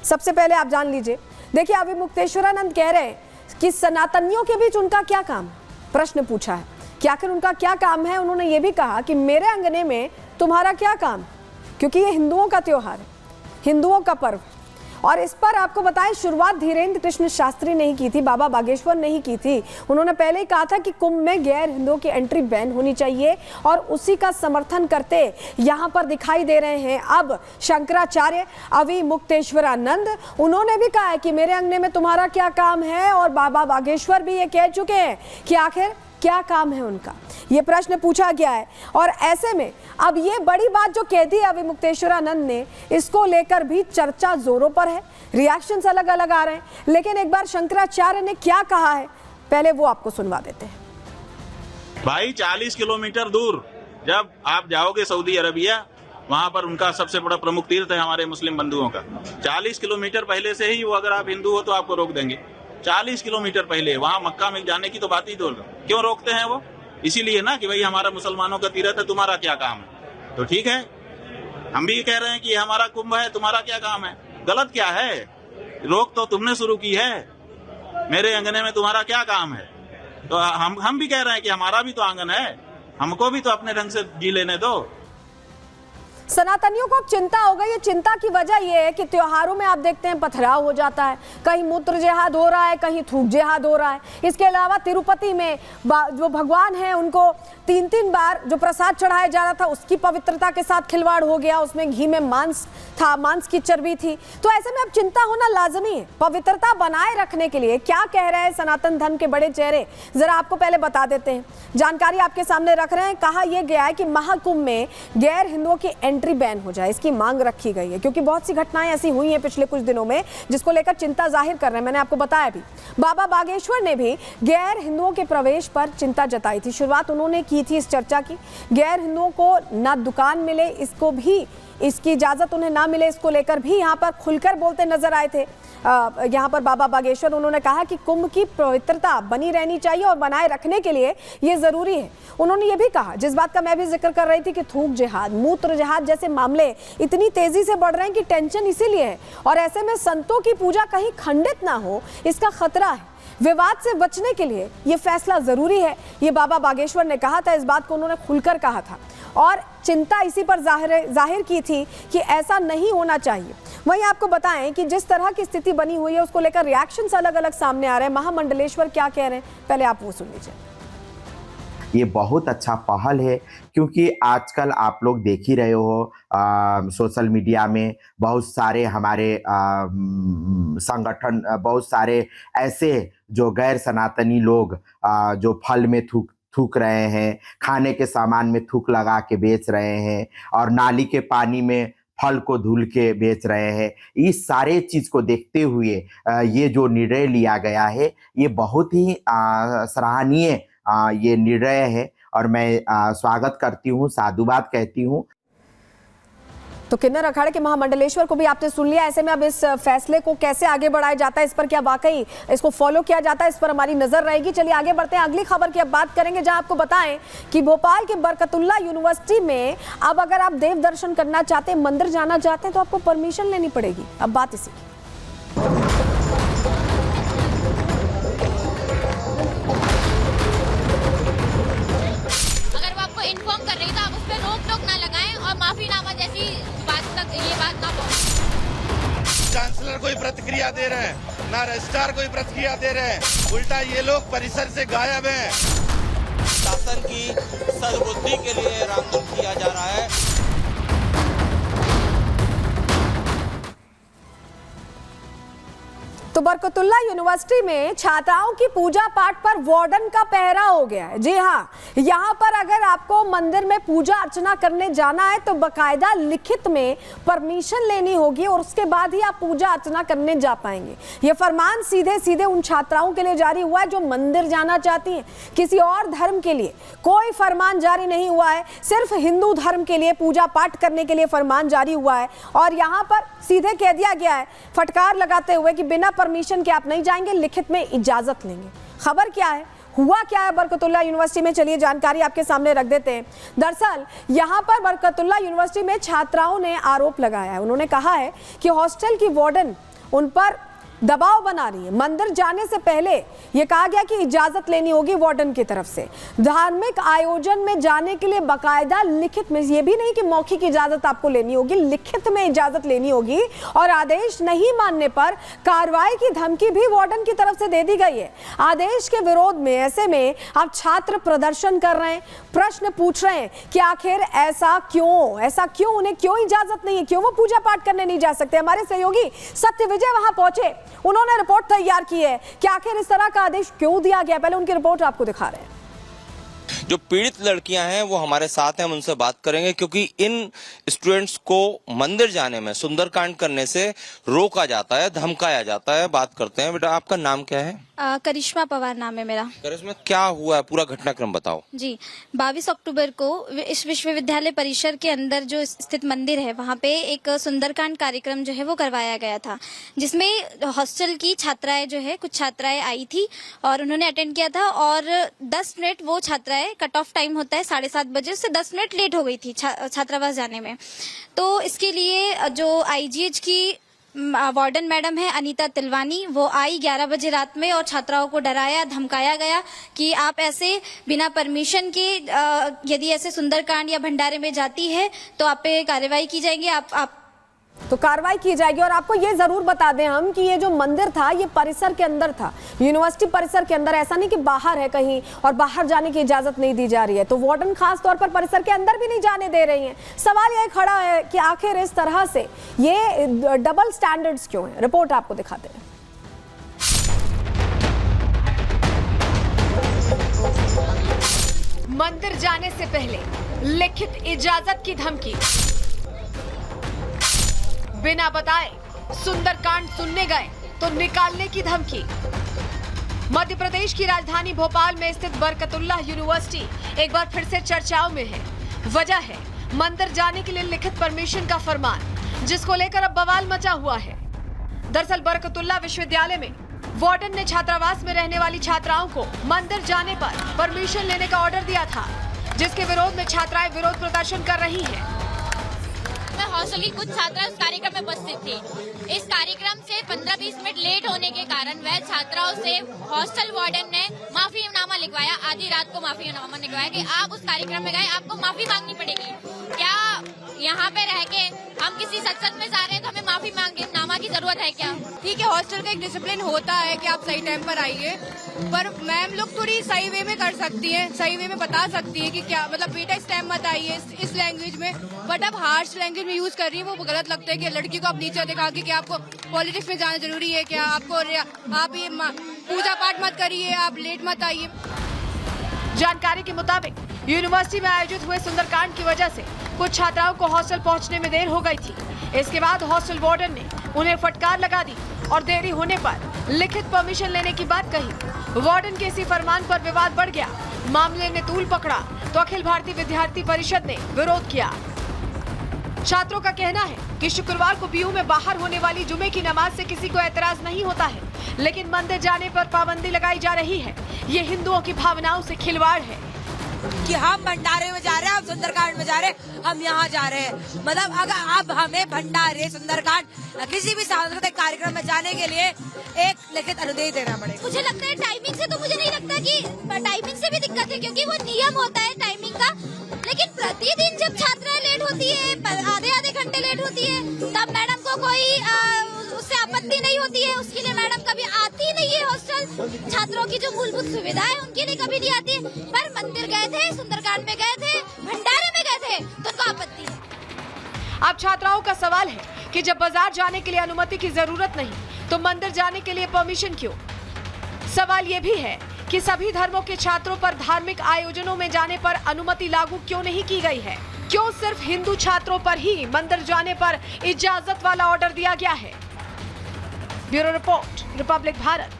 सबसे पहले आप जान लीजिए। देखिए, अभी मुक्तेश्वरानंद कह रहे हैं कि सनातनियों के बीच उनका क्या काम, प्रश्न पूछा है कि आखिर उनका क्या काम है। उन्होंने ये भी कहा कि मेरे अंगने में तुम्हारा क्या काम, क्योंकि ये हिंदुओं का त्योहार है, हिंदुओं का पर्व। और इस पर आपको बताएं, शुरुआत धीरेन्द्र कृष्ण शास्त्री नहीं की थी, बाबा बागेश्वर नहीं की थी। उन्होंने पहले ही कहा था कि कुंभ में गैर हिंदुओं की एंट्री बैन होनी चाहिए, और उसी का समर्थन करते यहाँ पर दिखाई दे रहे हैं अब शंकराचार्य अभी मुक्तेश्वरानंद। उन्होंने भी कहा है कि मेरे अंगने में तुम्हारा क्या काम है, और बाबा बागेश्वर भी ये कह चुके हैं कि आखिर क्या काम है उनका, ये प्रश्न पूछा गया है। और ऐसे में अब ये बड़ी बात जो कह दी अभी मुक्तेश्वरानंद ने, इसको लेकर भी चर्चा जोरों पर है, रिएक्शंस अलग अलग आ रहे हैं। लेकिन एक बार शंकराचार्य ने क्या कहा है, पहले वो आपको सुनवा देते हैं। भाई 40 किलोमीटर दूर जब आप जाओगे सऊदी अरबिया, वहां पर उनका सबसे बड़ा प्रमुख तीर्थ है हमारे मुस्लिम बंधुओं का। 40 किलोमीटर पहले से ही वो, अगर आप हिंदू हो तो आपको रोक देंगे। 40 किलोमीटर पहले वहां मक्का में जाने की तो बात ही दो, क्यों रोकते हैं वो? इसीलिए ना कि भाई हमारा मुसलमानों का तीर्थ है, तुम्हारा क्या काम है। तो ठीक है, हम भी कह रहे हैं कि हमारा कुंभ है, तुम्हारा क्या काम है। गलत क्या है? रोक तो तुमने शुरू की है, मेरे अंगने में तुम्हारा क्या काम है। तो हम भी कह रहे हैं कि हमारा भी तो आंगन है, हमको भी तो अपने ढंग से जी लेने दो। सनातनियों को अब चिंता हो गई है। चिंता की वजह यह है कि त्योहारों में आप देखते हैं पथराव हो जाता है, कहीं मूत्र जिहाद हो रहा है, कहीं थूक जिहाद हो रहा है। इसके अलावा तिरुपति में जो भगवान है उनको 3-3 बार जो प्रसाद चढ़ाया जा रहा था उसकी पवित्रता के साथ खिलवाड़ हो गया, उसमें घी में मांस था, मांस की चर्बी थी। तो ऐसे में अब चिंता होना लाजमी है। पवित्रता बनाए रखने के लिए क्या कह रहे हैं सनातन धर्म के बड़े चेहरे, जरा आपको पहले बता देते हैं। जानकारी आपके सामने रख रहे हैं। कहा यह गया है कि महाकुंभ में गैर हिंदुओं की एंट्री बैन हो जाए, इसकी मांग रखी गई है, क्योंकि बहुत सी घटनाएं ऐसी हुई हैं पिछले कुछ दिनों में जिसको लेकर चिंता जाहिर कर रहे हैं। मैंने आपको बताया भी, बाबा बागेश्वर ने भी गैर हिंदुओं के प्रवेश पर चिंता जताई थी। शुरुआत उन्होंने की थी इस चर्चा की, गैर हिंदुओं को ना दुकान मिले, इसको भी इसकी इजाजत उन्हें ना मिले, इसको लेकर भी यहाँ पर खुलकर बोलते नजर आए थे। यहाँ पर बाबा बागेश्वर, उन्होंने कहा कि कुंभ की पवित्रता बनी रहनी चाहिए और बनाए रखने के लिए ये जरूरी है। उन्होंने ये भी कहा, जिस बात का मैं भी जिक्र कर रही थी, कि थूक जिहाद, मूत्र जिहाद जैसे मामले इतनी तेजी से बढ़ रहे हैं कि टेंशन इसीलिए है, और ऐसे में संतों की पूजा कहीं खंडित ना हो, इसका खतरा है। विवाद से बचने के लिए ये फैसला जरूरी है, ये बाबा बागेश्वर ने कहा था। इस बात को उन्होंने खुलकर कहा था और चिंता इसी पर जाहिर की थी कि ऐसा नहीं होना चाहिए। वहीं आपको बताएं कि जिस तरह की स्थिति बनी हुई है उसको लेकर रिएक्शंस अलग अलग सामने आ रहे हैं। महामंडलेश्वर क्या कह रहे हैं, पहले आप वो सुन लीजिए। ये बहुत अच्छा पहल है, क्योंकि आजकल आप लोग देख ही रहे हो सोशल मीडिया में बहुत सारे हमारे संगठन, बहुत सारे ऐसे जो गैर सनातनी लोग जो फल में थूक रहे हैं, खाने के सामान में थूक लगा के बेच रहे हैं, और नाली के पानी में फल को धुल के बेच रहे हैं। इस सारे चीज को देखते हुए ये जो निर्णय लिया गया है, ये बहुत ही सराहनीय ये निर्णय है, और मैं स्वागत करती हूँ, साधुवाद कहती हूँ। तो किन्नर अखाड़े के महामंडलेश्वर को भी आपने सुन लिया। ऐसे में अब इस फैसले को कैसे आगे बढ़ाया जाता है, इस पर क्या वाकई इसको फॉलो किया जाता है, इस पर हमारी नजर रहेगी। चलिए आगे बढ़ते हैं, अगली खबर की अब बात करेंगे, जहां आपको बताएं कि भोपाल के बरकतुल्ला यूनिवर्सिटी में अब अगर आप देव दर्शन करना चाहते हैं, मंदिर जाना चाहते हैं, तो आपको परमिशन लेनी पड़ेगी। अब बात इसी की। इन्फॉर्म कर रही था, आप उस पर रोक ना लगाएं और माफीनामा जैसी बात तक ये बात ना पहुंचे। चांसलर कोई प्रतिक्रिया दे रहे हैं, ना रजिस्ट्रार कोई प्रतिक्रिया दे रहे हैं, उल्टा ये लोग परिसर से गायब हैं। शासन की सद्बुद्धि के लिए रामधुन किया जा रहा है। तो बरकतुल्ला यूनिवर्सिटी में छात्राओं की पूजा पाठ पर वार्डन का पहरा हो गया है। जी हाँ, यहाँ पर अगर आपको मंदिर में पूजा अर्चना करने जाना है तो बकायदा लिखित में परमिशन लेनी होगी, और उसके बाद ही आप पूजा अर्चना करने जा पाएंगे। ये फरमान सीधे सीधे उन छात्राओं के लिए जारी हुआ है जो मंदिर जाना चाहती हैं। किसी और धर्म के लिए कोई फरमान जारी नहीं हुआ है, सिर्फ हिंदू धर्म के लिए पूजा पाठ करने के लिए फरमान जारी हुआ है। और यहाँ पर सीधे कह दिया गया है, फटकार लगाते हुए, कि बिना परमिशन के आप नहीं जाएंगे, लिखित में इजाजत लेंगे। खबर क्या है, हुआ क्या है बरकतुल्ला यूनिवर्सिटी में, चलिए जानकारी आपके सामने रख देते हैं। दरअसल यहाँ पर बरकतुल्ला यूनिवर्सिटी में छात्राओं ने आरोप लगाया है। उन्होंने कहा है कि हॉस्टल की वार्डन उन पर दबाव बना रही है। मंदिर जाने से पहले यह कहा गया कि इजाजत लेनी होगी वार्डन की तरफ से। धार्मिक आयोजन में जाने के लिए बाकायदा लिखित में, यह भी नहीं कि मौखिक इजाजत आपको लेनी होगी, लिखित में इजाजत लेनी होगी और आदेश नहीं मानने पर कार्रवाई की धमकी भी वार्डन की तरफ से दे दी गई है। आदेश के विरोध में ऐसे में अब छात्र प्रदर्शन कर रहे हैं, प्रश्न पूछ रहे हैं कि आखिर ऐसा क्यों, उन्हें क्यों इजाजत नहीं है, क्यों वो पूजा पाठ करने नहीं जा सकते। हमारे सहयोगी सत्य विजय वहां पहुंचे, उन्होंने रिपोर्ट तैयार की है कि आखिर इस तरह का आदेश क्यों दिया गया। पहले उनकी रिपोर्ट आपको दिखा रहे हैं। जो पीड़ित लड़कियां हैं वो हमारे साथ हैं, हम उनसे बात करेंगे क्योंकि इन स्टूडेंट्स को मंदिर जाने में, सुंदरकांड करने से रोका जाता है, धमकाया जाता है। बात करते हैं। बेटा, आपका नाम क्या है? करिश्मा पवार नाम है मेरा। करिश्मा, क्या हुआ है, पूरा घटनाक्रम बताओ। जी, 22 अक्टूबर को इस विश्वविद्यालय परिसर के अंदर जो स्थित मंदिर है वहाँ पे एक सुंदरकांड कार्यक्रम जो है वो करवाया गया था, जिसमें हॉस्टल की छात्राएं जो है, कुछ छात्राएं आई थी और उन्होंने अटेंड किया था और 10 मिनट वो छात्राएं, कट ऑफ टाइम होता है 7:30 बजे, उससे 10 मिनट लेट हो गई थी छात्रावास जाने में। तो इसके लिए जो IGH की वार्डन मैडम है अनीता तिलवानी, वो आई 11 बजे रात में और छात्राओं को डराया, धमकाया गया कि आप ऐसे बिना परमिशन के यदि ऐसे सुंदरकांड या भंडारे में जाती है तो आप पे कार्रवाई की जाएगी, आप तो कार्रवाई की जाएगी। और आपको ये जरूर बता दें हम कि ये जो मंदिर था ये परिसर के अंदर था, यूनिवर्सिटी परिसर के अंदर, ऐसा नहीं कि बाहर है कहीं और बाहर जाने की इजाजत नहीं दी जा रही है। तो वार्डन खास तौर पर परिसर के अंदर भी नहीं जाने दे रही हैं। सवाल ये खड़ा है कि आखिर इस तरह से ये डबल स्टैंडर्ड्स क्यों है। रिपोर्ट आपको दिखाते हैं। मंदिर जाने से पहले लिखित इजाजत की धमकी, बिना बताए सुंदरकांड सुनने गए तो निकालने की धमकी। मध्य प्रदेश की राजधानी भोपाल में स्थित बरकतुल्लाह यूनिवर्सिटी एक बार फिर से चर्चाओं में है। वजह है मंदिर जाने के लिए लिखित परमिशन का फरमान, जिसको लेकर अब बवाल मचा हुआ है। दरअसल बरकतुल्लाह विश्वविद्यालय में वार्डन ने छात्रावास में रहने वाली छात्राओं को मंदिर जाने पर परमिशन लेने का ऑर्डर दिया था, जिसके विरोध में छात्राएं विरोध प्रदर्शन कर रही हैं। हॉस्टल की कुछ छात्रा इस कार्यक्रम में उपस्थित थी। इस कार्यक्रम से 15-20 मिनट लेट होने के कारण वह छात्राओं से हॉस्टल वार्डन ने माफीनामा लिखवाया, आधी रात को माफीनामा लिखवाया कि आप उस कार्यक्रम में गए, आपको माफी मांगनी पड़ेगी। क्या यहाँ पे रह के हम किसी सत्संग में जा रहे हैं तो हमें माफी मांगनामा की जरूरत है क्या? ठीक है, हॉस्टल का एक डिसिप्लिन होता है कि आप सही टाइम पर आइए, पर मैम लोग थोड़ी सही वे में कर सकती हैं, सही वे में बता सकती है कि क्या मतलब बेटा इस टाइम मत आइए इस लैंग्वेज में। बट अब हार्श लैंग्वेज में यूज कर रही है, वो गलत लगता है कि लड़की को आप नीचे दिखा के कि आपको पॉलिटिक्स में जाना जरूरी है क्या, आप ये पूजा पाठ मत करिए, आप लेट मत आइए। जानकारी के मुताबिक यूनिवर्सिटी में आयोजित हुए सुंदरकांड की वजह से कुछ छात्राओं को हॉस्टल पहुंचने में देर हो गई थी। इसके बाद हॉस्टल वार्डन ने उन्हें फटकार लगा दी और देरी होने पर लिखित परमिशन लेने की बात कही। वार्डन के इसी फरमान पर विवाद बढ़ गया। मामले ने तूल पकड़ा तो अखिल भारतीय विद्यार्थी परिषद ने विरोध किया। छात्रों का कहना है कि शुक्रवार को पीयू में बाहर होने वाली जुमे की नमाज से किसी को एतराज नहीं होता है, लेकिन मंदिर जाने पर पाबंदी लगाई जा रही है। ये हिंदुओं की भावनाओं से खिलवाड़ है कि हम भंडारे में जा रहे हैं, हम सुंदरकांड में जा रहे हैं, हम यहाँ जा रहे हैं। मतलब अगर अब हमें भंडारे, सुंदरकांड किसी भी सांस्कृतिक कार्यक्रम में जाने के लिए एक लिखित अनुदेश देना पड़ेगा। मुझे लगता है टाइमिंग से, तो मुझे नहीं लगता कि टाइमिंग से भी दिक्कत है, क्योंकि वो नियम होता है टाइमिंग का। लेकिन प्रतिदिन जब छात्राएं लेट होती है, आधे घंटे लेट होती है, तब मैडम को कोई उससे आपत्ति नहीं होती है। उसके लिए मैडम कभी आती नहीं है हॉस्टल। छात्रों की जो मूलभूत सुविधा है उनके लिए कभी नहीं आती। पर मंदिर गए थे, सुंदरकांड में गए थे, भंडारे में गए थे, तो उनको आपत्ति है। अब छात्राओं का सवाल है कि जब बाजार जाने के लिए अनुमति की जरूरत नहीं, तो मंदिर जाने के लिए परमिशन क्यों? सवाल यह भी है कि सभी धर्मों के छात्रों पर धार्मिक आयोजनों में जाने पर अनुमति लागू क्यों नहीं की गई है? क्यों सिर्फ हिंदू छात्रों पर ही मंदिर जाने पर इजाजत वाला ऑर्डर दिया गया है? Bureau report, Republic Bharat.